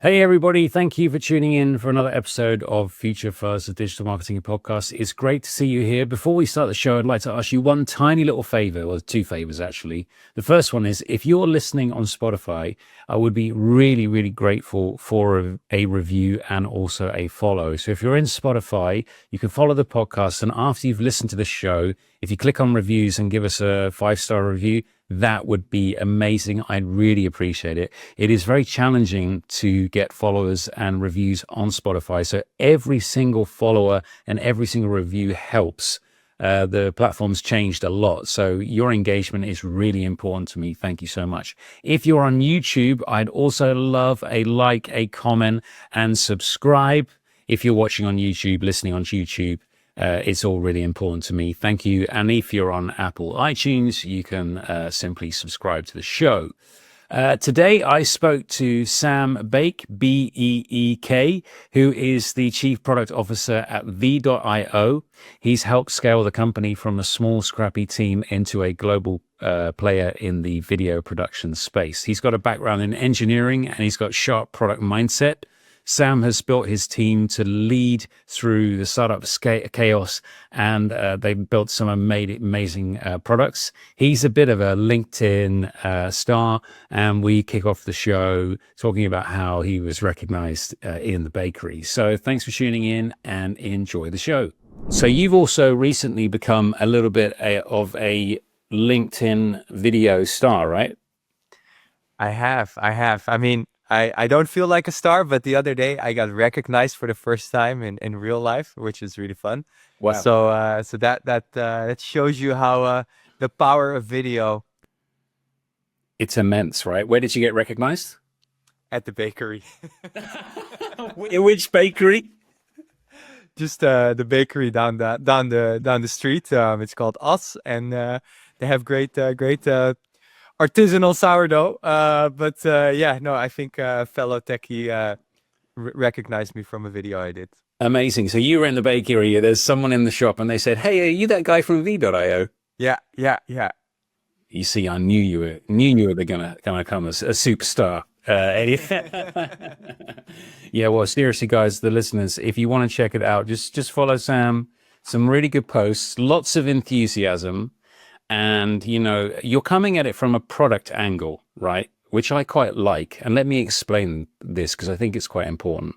Hey everybody, thank you for tuning in for another episode of Future Fuzz, the digital marketing podcast. It's great to see you here. Before we start the show, I'd like to ask you one tiny little favor, or two favors actually. The first one is if you're listening on Spotify, I would be really, really grateful for a review and also a follow. So if you're in Spotify, you can follow the podcast, and after you've listened to the show, if you click on reviews and give us a 5-star review, that would be amazing. I'd really appreciate it. It is very challenging to get followers and reviews on Spotify. So every single follower and every single review helps. The platform's changed a lot. So your engagement is really important to me. Thank you so much. If you're on YouTube, I'd also love a like, a comment, and subscribe. If you're watching on YouTube, listening on YouTube, it's all really important to me. Thank you. And if you're on Apple iTunes, you can simply subscribe to the show. Today, I spoke to Sam Beek, B-E-E-K, who is the Chief Product Officer at Veed.io. He's helped scale the company from a small, scrappy team into a global player in the video production space. He's got a background in engineering and he's got sharp product mindset. Sam has built his team to lead through the startup chaos, and they've built some amazing products. He's a bit of a LinkedIn star, and we kick off the show talking about how he was recognized in the bakery. So thanks for tuning in and enjoy the show. So you've also recently become a little bit of a LinkedIn video star, right? I have. I mean, I don't feel like a star, but the other day I got recognized for the first time in real life, which is really fun. Wow. So that shows you how the power of video It's immense, right? Where did you get recognized? at the bakery. In which bakery? Just the bakery down the street. It's called Os, and they have great artisanal sourdough. I think fellow techie recognized me from a video I did. Amazing. So you were in the bakery, there's someone in the shop and they said, "Hey, are you that guy from V.io?" Yeah. You see, I knew you were gonna come as a superstar. Yeah, well, seriously, guys, the listeners, if you want to check it out, just follow Sam. Some really good posts, lots of enthusiasm. And, you're coming at it from a product angle, right? Which I quite like. And let me explain this because I think it's quite important.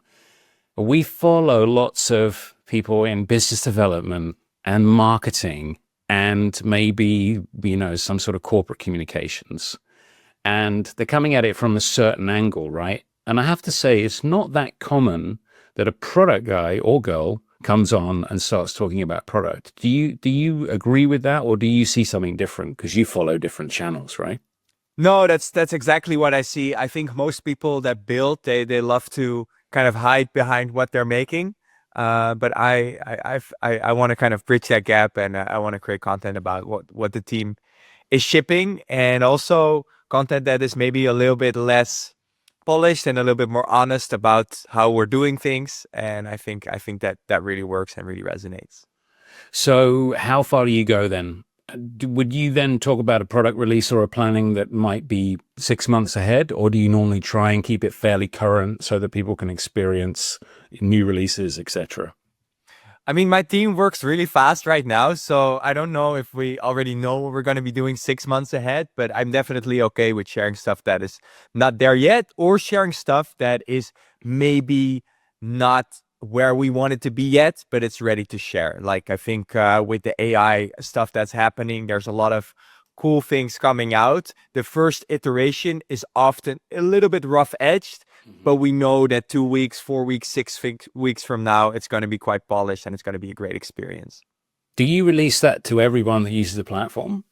We follow lots of people in business development and marketing and maybe, some sort of corporate communications. And they're coming at it from a certain angle, right? And I have to say, it's not that common that a product guy or girl comes on and starts talking about product. Do you agree with that, or do you see something different because you follow different channels, right? No, that's exactly what I see. I think most people that build, they love to kind of hide behind what they're making. But I want to kind of bridge that gap, and I want to create content about what the team is shipping, and also content that is maybe a little bit less polished and a little bit more honest about how we're doing things. And I think that really works and really resonates. So how far do you go then? Would you then talk about a product release or a planning that might be 6 months ahead, or do you normally try and keep it fairly current so that people can experience new releases, etc.? I mean, my team works really fast right now, so I don't know if we already know what we're going to be doing 6 months ahead, but I'm definitely okay with sharing stuff that is not there yet, or sharing stuff that is maybe not where we want it to be yet, but it's ready to share. Like, I think with the AI stuff that's happening, there's a lot of cool things coming out. The first iteration is often a little bit rough edged, but we know that 2 weeks, 4 weeks, 6 weeks from now, it's going to be quite polished and it's going to be a great experience. Do you release that to everyone that uses the platform?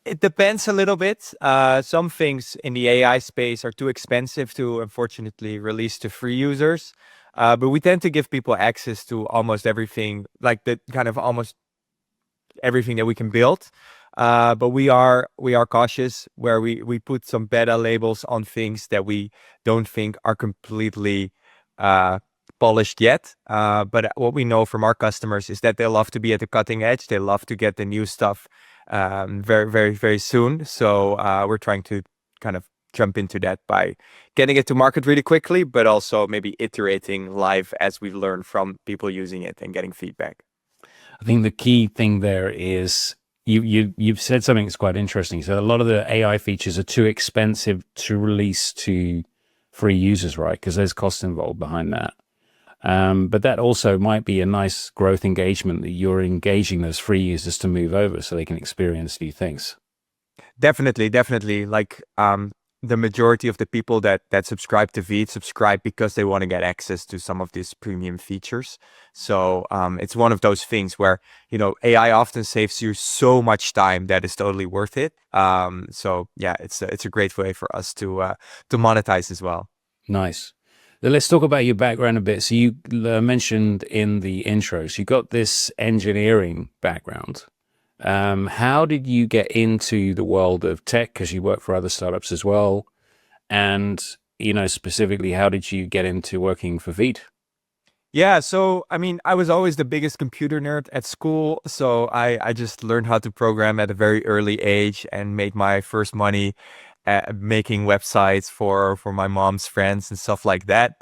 It depends a little bit. Some things in the AI space are too expensive to, unfortunately, release to free users. But we tend to give people access to almost everything, like the kind of almost everything that we can build. But we are cautious where we put some beta labels on things that we don't think are completely polished yet. But what we know from our customers is that they love to be at the cutting edge. They love to get the new stuff very, very, very soon. So we're trying to kind of jump into that by getting it to market really quickly, but also maybe iterating live as we learn from people using it and getting feedback. I think the key thing there is you've said something that's quite interesting. So a lot of the AI features are too expensive to release to free users, right? Because there's costs involved behind that. But that also might be a nice growth engagement that you're engaging those free users to move over so they can experience new things. Definitely. Like the majority of the people that subscribe to Veed subscribe because they want to get access to some of these premium features. So it's one of those things where, AI often saves you so much time that is totally worth it. So yeah, it's a great way for us to monetize as well. Nice. Now, let's talk about your background a bit. So you mentioned in the intro, so you got this engineering background. How did you get into the world of tech? Because you work for other startups as well. And, specifically, how did you get into working for Veed? Yeah, so I mean, I was always the biggest computer nerd at school, so I just learned how to program at a very early age and made my first money making websites for my mom's friends and stuff like that.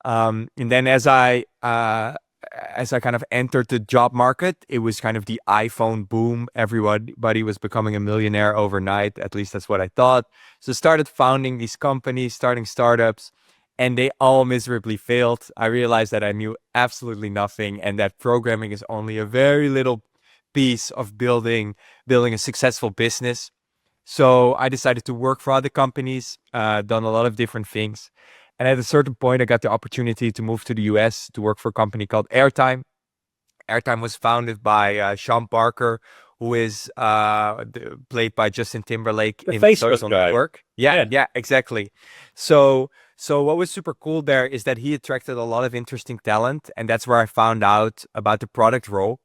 And then as I kind of entered the job market, it was kind of the iPhone boom. Everybody was becoming a millionaire overnight. At least that's what I thought. So started founding these companies, starting startups, and they all miserably failed. I realized that I knew absolutely nothing and that programming is only a very little piece of building a successful business. So I decided to work for other companies, done a lot of different things. And at a certain point, I got the opportunity to move to the US to work for a company called Airtime. Airtime was founded by Sean Parker, who is played by Justin Timberlake The in Facebook Social guy. Network. Yeah, exactly. So what was super cool there is that he attracted a lot of interesting talent, and that's where I found out about the product role.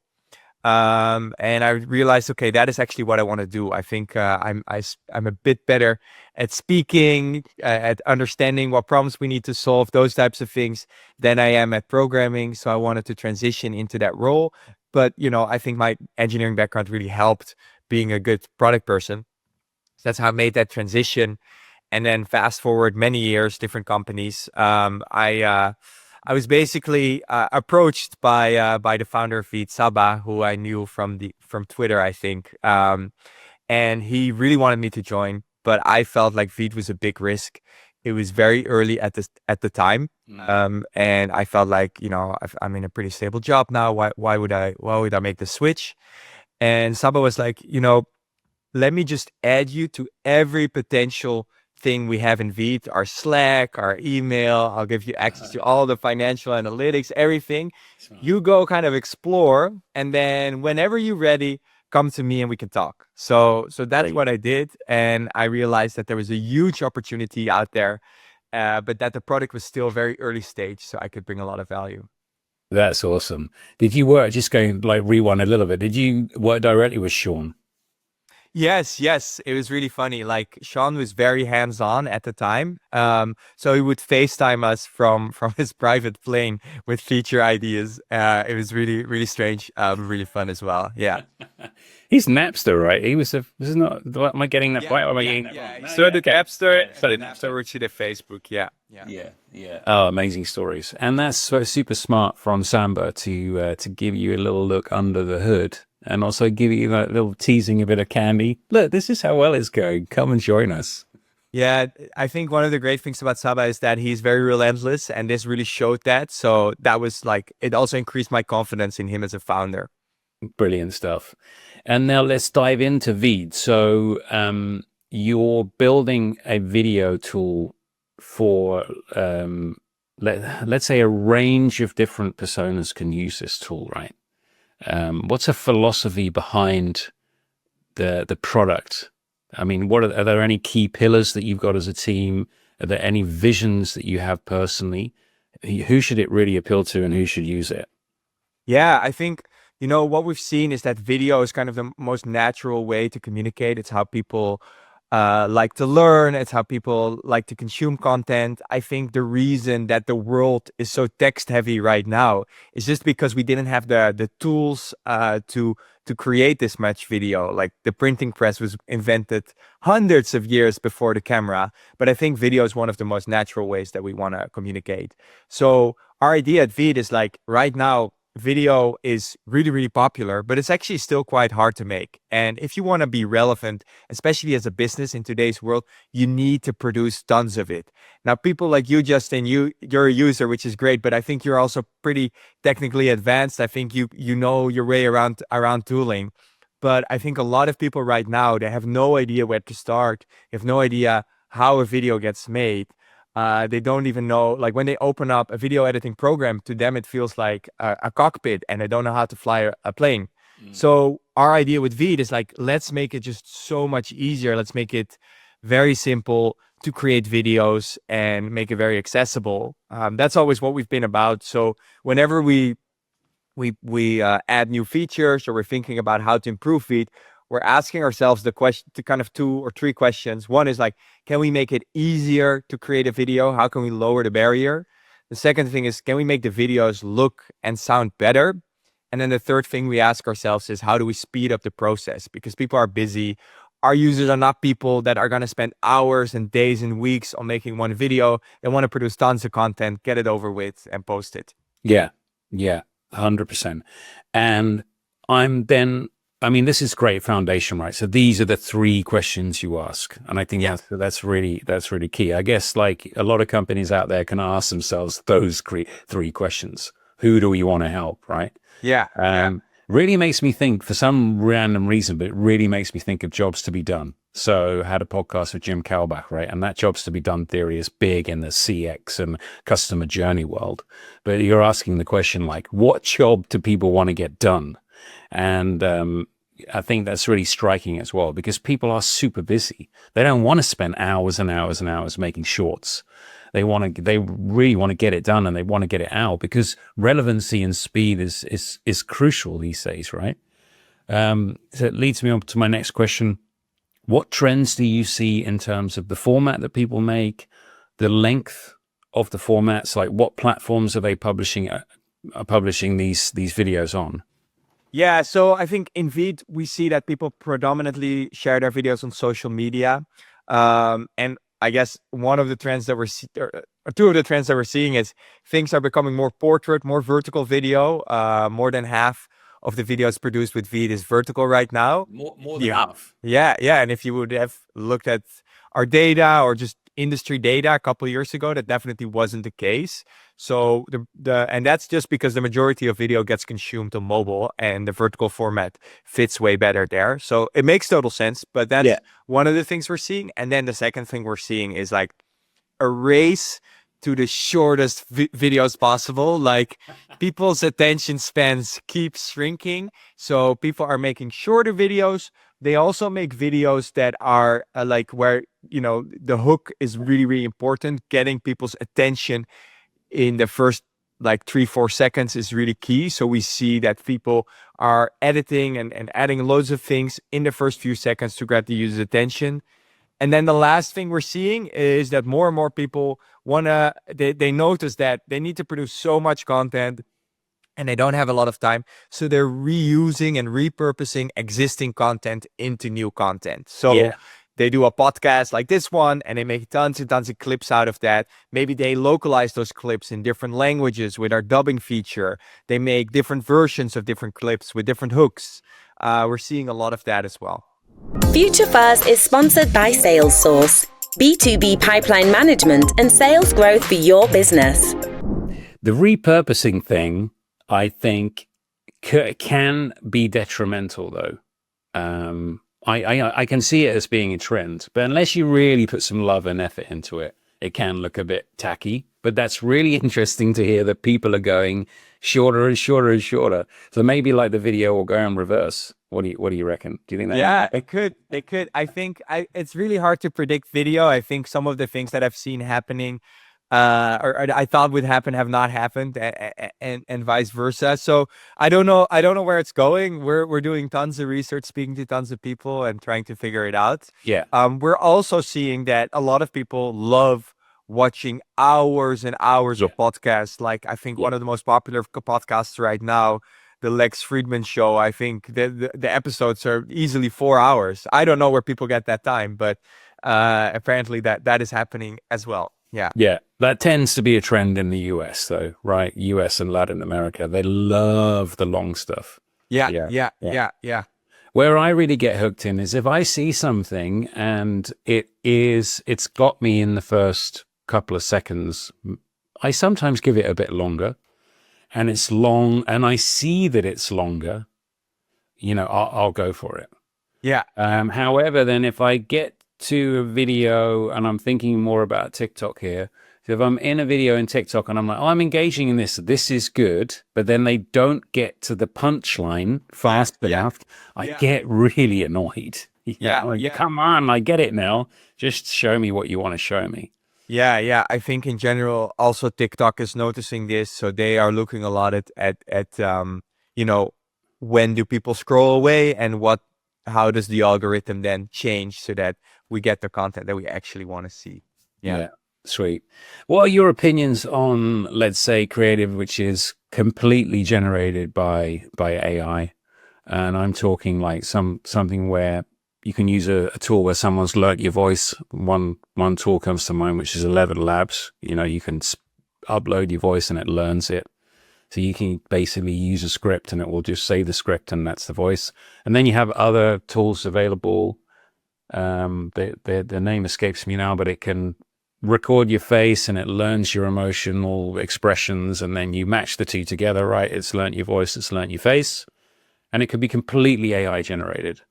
And I realized, okay, that is actually what I want to do. I think I'm a bit better at speaking, at understanding what problems we need to solve, those types of things, than I am at programming. So I wanted to transition into that role. But I think my engineering background really helped being a good product person. So that's how I made that transition. And then fast forward many years, different companies. I was basically approached by the founder of Veed, Saba, who I knew from Twitter, I think, and he really wanted me to join, but I felt like Veed was a big risk. It was very early at the time, and I felt like I'm in a pretty stable job now. Why would I make the switch? And Saba was like, let me just add you to every potential thing we have in Veed, our Slack, our email. I'll give you access to all the financial analytics, everything. You go kind of explore, and then whenever you're ready, come to me and we can talk. So that's what I did, and I realized that there was a huge opportunity out there, but that the product was still very early stage, so I could bring a lot of value. That's awesome. Did you work, just going like rewind a little bit, did you work directly with Sean? Yes. It was really funny. Like Sean was very hands-on at the time. So he would FaceTime us from his private plane with feature ideas. It was really, really strange, really fun as well. Yeah. He's Napster, right? He was was not, am I getting that right? Or am I getting that wrong? No, So the okay. Napster, So the afterwards to the Facebook. Yeah. Yeah. Oh, amazing stories. And that's so super smart from Samba to give you a little look under the hood and also give you that little teasing a bit of candy. Look, this is how well it's going. Come and join us. Yeah, I think one of the great things about Saba is that he's very relentless, and this really showed that. So that was like, it also increased my confidence in him as a founder. Brilliant stuff. And now let's dive into Veed. So you're building a video tool for, let's say, a range of different personas can use this tool, right? What's a philosophy behind the product? I mean, are there any key pillars that you've got as a team? Are there any visions that you have personally? Who should it really appeal to and who should use it? Yeah, I think, what we've seen is that video is kind of the most natural way to communicate. It's how people like to learn. It's how people like to consume content. I think the reason that the world is so text heavy right now is just because we didn't have the tools to create this much video. Like the printing press was invented hundreds of years before the camera, but I think video is one of the most natural ways that we want to communicate. So our idea at Veed is like right now, video is really, really popular, but it's actually still quite hard to make. And if you want to be relevant, especially as a business in today's world, you need to produce tons of it. Now, people like you, Justin, you're a user, which is great, but I think you're also pretty technically advanced. I think you know your way around tooling. But I think a lot of people right now, they have no idea where to start. They have no idea how a video gets made. They don't even know, like when they open up a video editing program, to them it feels like a cockpit, and they don't know how to fly a plane. So our idea with Veed is like, let's make it just so much easier. Let's make it very simple to create videos and make it very accessible. That's always what we've been about. So whenever we add new features, or we're thinking about how to improve Veed, we're asking ourselves the kind of 2 or 3 questions. One is like, can we make it easier to create a video? How can we lower the barrier? The second thing is, can we make the videos look and sound better? And then the third thing we ask ourselves is, how do we speed up the process? Because people are busy. Our users are not people that are going to spend hours and days and weeks on making one video. They want to produce tons of content, get it over with, and post it. Yeah, 100%. And this is great foundation, right? So these are the 3 questions you ask. And I think that's really key. I guess like a lot of companies out there can ask themselves those 3 questions. Who do we want to help, right? Really makes me think, for some random reason, but it really makes me think of jobs to be done. So I had a podcast with Jim Kalbach, right? And that jobs to be done theory is big in the CX and customer journey world. But you're asking the question like, what job do people want to get done? And I think that's really striking as well, because people are super busy. They don't want to spend hours and hours and hours making shorts. They really want to get it done, and they want to get it out, because relevancy and speed is crucial these days, right? So it leads me on to my next question. What trends do you see in terms of the format that people make, the length of the formats? Like, what platforms are they publishing these videos on? Yeah, so I think in Veed, we see that people predominantly share their videos on social media. And I guess one of the trends that or 2 of the trends that we're seeing is things are becoming more portrait, more vertical video. More than half of the videos produced with Veed is vertical right now. More than half. Yeah. And if you would have looked at our data or just industry data a couple of years ago, that definitely wasn't the case. So and that's just because the majority of video gets consumed on mobile, and the vertical format fits way better there. So it makes total sense, but that's one of the things we're seeing. And then the second thing we're seeing is like a race to the shortest videos possible. Like, people's attention spans keep shrinking. So people are making shorter videos. They also make videos that are like where, the hook is really, really important. Getting people's attention in the first like 3-4 seconds is really key. So we see that people are editing and adding loads of things in the first few seconds to grab the user's attention. And then the last thing we're seeing is that more and more people they notice that they need to produce so much content, and they don't have a lot of time. So they're reusing and repurposing existing content into new content. So they do a podcast like this one, and they make tons and tons of clips out of that. Maybe they localize those clips in different languages with our dubbing feature. They make different versions of different clips with different hooks. We're seeing a lot of that as well. Future Fuzz is sponsored by SalesSource, B2B pipeline management and sales growth for your business. The repurposing thing, I think, can be detrimental, though. I can see it as being a trend, but unless you really put some love and effort into it, it can look a bit tacky. But that's really interesting to hear that people are going shorter and shorter and shorter. So maybe like the video will go in reverse. What do you reckon? Do you think that? Yeah, it could. I think it's really hard to predict video. I think some of the things that I've seen happening or I thought would happen have not happened, and vice versa. So I don't know. I don't know where it's going. We're doing tons of research, speaking to tons of people, and trying to figure it out. Yeah. We're also seeing that a lot of people love watching hours and hours of podcasts. Like I think one of the most popular podcasts right now, the Lex Friedman show. I think the episodes are easily 4 hours. I don't know where people get that time, but apparently that is happening as well. Yeah. Yeah, that tends to be a trend in the US, though, right? US and Latin America, they love the long stuff. Yeah. Where I really get hooked in is if I see something and it's got me in the first couple of seconds, I sometimes give it a bit longer, and it's long, and I see that it's longer, I'll go for it. Yeah. However, then if I get to a video, and I'm thinking more about TikTok here. So if I'm in a video in TikTok and I'm like, oh, I'm engaging in this is good, but then they don't get to the punchline fast enough, I get really annoyed. Come on, I get it now. Just show me what you want to show me. Yeah. I think in general, also TikTok is noticing this, so they are looking a lot at when do people scroll away, and how does the algorithm then change so that we get the content that we actually want to see. Yeah. Sweet. What are your opinions on, let's say, creative, which is completely generated by AI? And I'm talking like something where you can use a tool where someone's learnt your voice. One tool comes to mind, which is 11 Labs. You can upload your voice and it learns it. So you can basically use a script and it will just say the script and that's the voice. And then you have other tools available. The name escapes me now, but it can record your face and it learns your emotional expressions, and then you match the two together, right? It's learnt your voice, it's learnt your face, and it could be completely AI generated.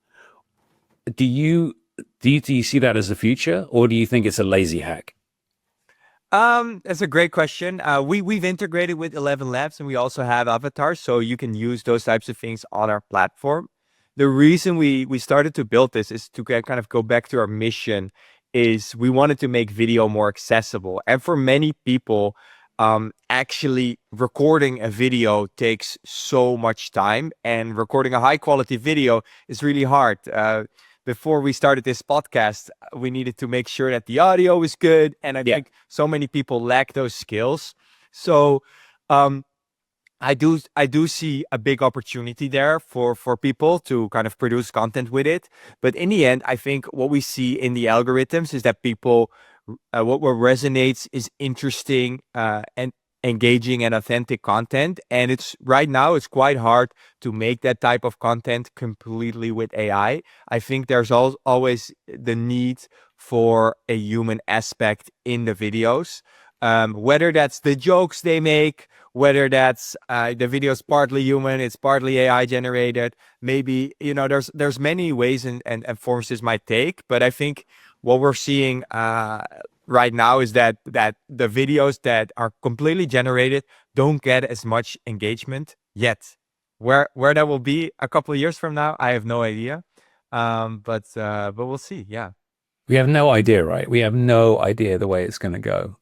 Do you see that as the future, or do you think it's a lazy hack? That's a great question. We've integrated with 11 Labs, and we also have avatars, so you can use those types of things on our platform. The reason we started to build this is to kind of go back to our mission. Is we wanted to make video more accessible, and for many people, actually recording a video takes so much time, and recording a high quality video is really hard. Before we started this podcast, we needed to make sure that the audio is good, and I think so many people lack those skills. So I do see a big opportunity there for people to kind of produce content with it. But in the end, I think what we see in the algorithms is that people, what resonates is interesting and engaging and authentic content. And right now it's quite hard to make that type of content completely with AI. I think there's always the need for a human aspect in the videos. Whether that's the jokes they make, whether that's the video is partly human, it's partly AI generated. Maybe, there's many ways and forms this might take. But I think what we're seeing right now is that the videos that are completely generated don't get as much engagement yet. Where that will be a couple of years from now, I have no idea. But we'll see. Yeah. We have no idea, right? We have no idea the way it's going to go.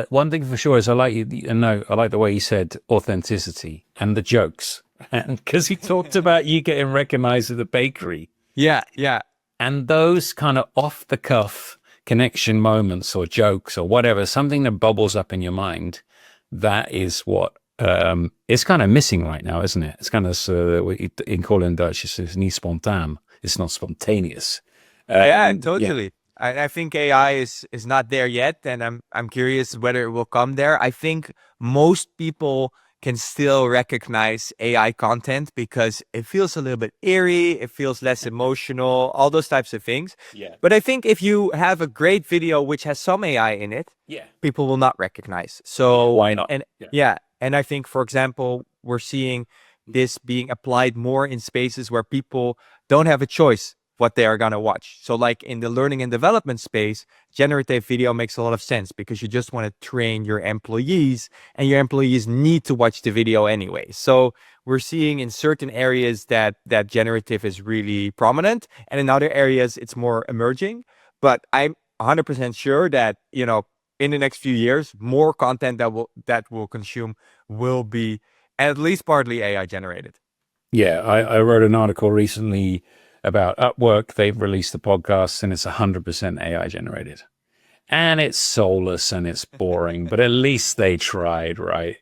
One thing for sure is I like the way you said authenticity and the jokes, and because he talked about you getting recognized at the bakery. Yeah. And those kind of off the cuff connection moments or jokes or whatever, something that bubbles up in your mind, that is what it's kind of missing right now, isn't it? It's kind of in calling Dutch, it's niet spontaan. It's not spontaneous. Yeah, totally. Yeah. I think AI is not there yet, and I'm curious whether it will come there. I think most people can still recognize AI content because it feels a little bit eerie, it feels less emotional, all those types of things. Yeah. But I think if you have a great video which has some AI in it, people will not recognize. So why not? And and I think, for example, we're seeing this being applied more in spaces where people don't have a choice what they are going to watch. So like in the learning and development space, generative video makes a lot of sense because you just want to train your employees, and your employees need to watch the video anyway. So we're seeing in certain areas that generative is really prominent, and in other areas it's more emerging. But I'm 100% sure that, in the next few years, more content that we'll consume will be at least partly AI generated. Yeah, I wrote an article recently about Upwork. They've released the podcast and it's 100% AI generated. And it's soulless and it's boring, but at least they tried, right?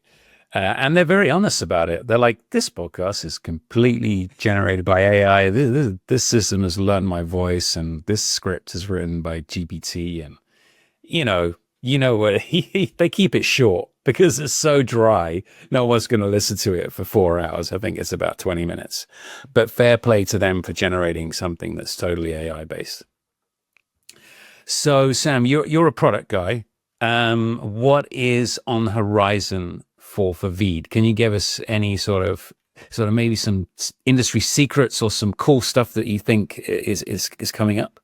And they're very honest about it. They're like, this podcast is completely generated by AI. This system has learned my voice and this script is written by GPT. And, you know what, they keep it short because it's so dry. No one's going to listen to it for 4 hours. I think it's about 20 minutes. But fair play to them for generating something that's totally AI based. So, Sam, you're a product guy. What is on the horizon for Veed? Can you give us any sort of maybe some industry secrets or some cool stuff that you think is coming up?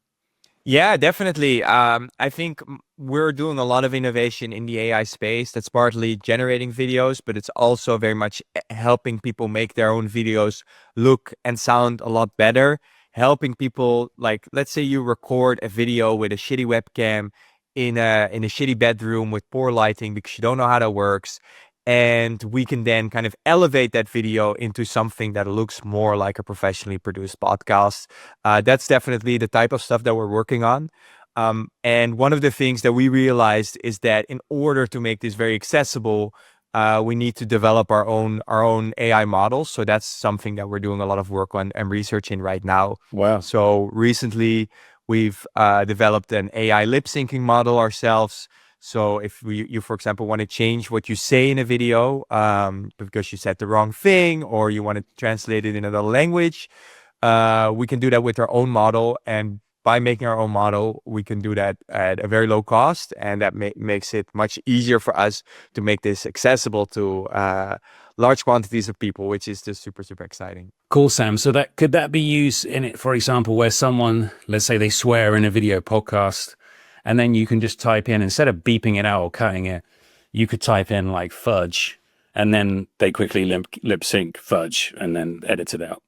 Yeah, definitely. I think we're doing a lot of innovation in the AI space. That's partly generating videos, but it's also very much helping people make their own videos look and sound a lot better. Helping people, like, let's say you record a video with a shitty webcam in a shitty bedroom with poor lighting because you don't know how that works. And we can then kind of elevate that video into something that looks more like a professionally produced podcast. That's definitely the type of stuff that we're working on. And one of the things that we realized is that in order to make this very accessible, we need to develop our own AI models. So that's something that we're doing a lot of work on and researching right now. Wow. So recently we've developed an AI lip syncing model ourselves. So if you, for example, want to change what you say in a video because you said the wrong thing, or you want to translate it in another language, we can do that with our own model. And by making our own model, we can do that at a very low cost. And that makes it much easier for us to make this accessible to large quantities of people, which is just super, super exciting. Cool, Sam. So could that be used in it, for example, where someone, let's say they swear in a video podcast, and then you can just type in, instead of beeping it out or cutting it, you could type in like fudge, and then they quickly lip sync fudge and then edit it out.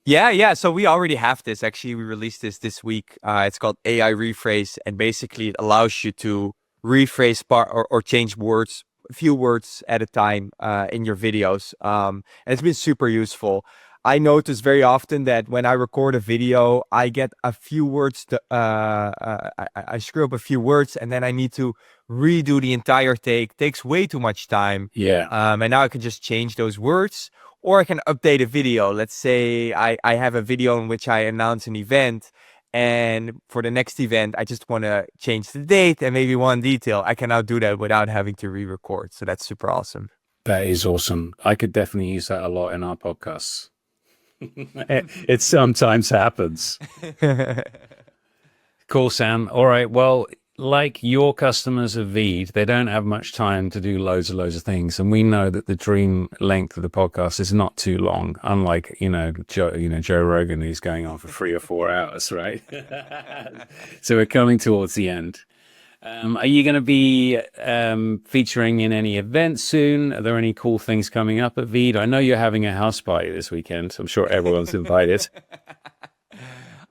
Yeah. So we already have this. Actually, we released this week. It's called AI Rephrase, and basically it allows you to rephrase or change words, a few words at a time in your videos. And it's been super useful. I notice very often that when I record a video, I get a few words, I screw up a few words, and then I need to redo the entire take. Takes way too much time. Yeah. And now I can just change those words, or I can update a video. Let's say I have a video in which I announce an event, and for the next event, I just want to change the date and maybe one detail. I can now do that without having to re-record. So that's super awesome. That is awesome. I could definitely use that a lot in our podcasts. It sometimes happens. Cool, Sam. All right. Well, like your customers of Veed, they don't have much time to do loads of things, and we know that the dream length of the podcast is not too long. Unlike Joe Rogan, who's going on for 3 or 4 hours, right? So we're coming towards the end. Are you going to be featuring in any events soon? Are there any cool things coming up at Veed? I know you're having a house party this weekend, so I'm sure everyone's invited.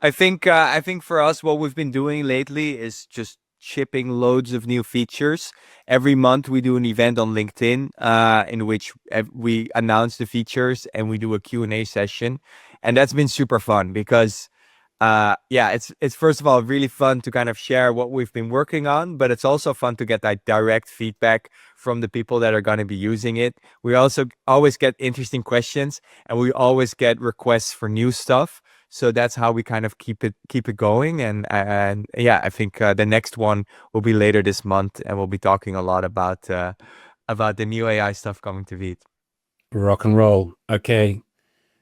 I think for us, what we've been doing lately is just shipping loads of new features. Every month we do an event on LinkedIn in which we announce the features and we do a Q&A session. And that's been super fun because it's first of all really fun to kind of share what we've been working on, but it's also fun to get that direct feedback from the people that are going to be using it. We also always get interesting questions, and we always get requests for new stuff. So that's how we kind of keep it going. And I think the next one will be later this month, and we'll be talking a lot about the new AI stuff coming to Veed. Rock and roll. Okay.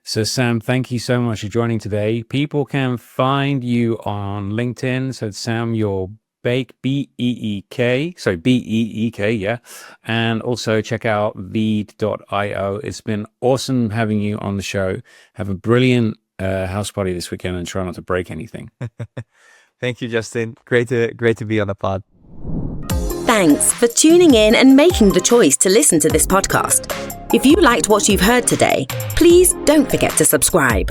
So Sam, thank you so much for joining today. People can find you on LinkedIn. So it's Samuel Beek, B-E-E-K. So B-E-E-K, yeah. And also check out Veed.io. It's been awesome having you on the show. Have a brilliant house party this weekend and try not to break anything. Thank you, Justin. Great to be on the pod. Thanks for tuning in and making the choice to listen to this podcast. If you liked what you've heard today, please don't forget to subscribe.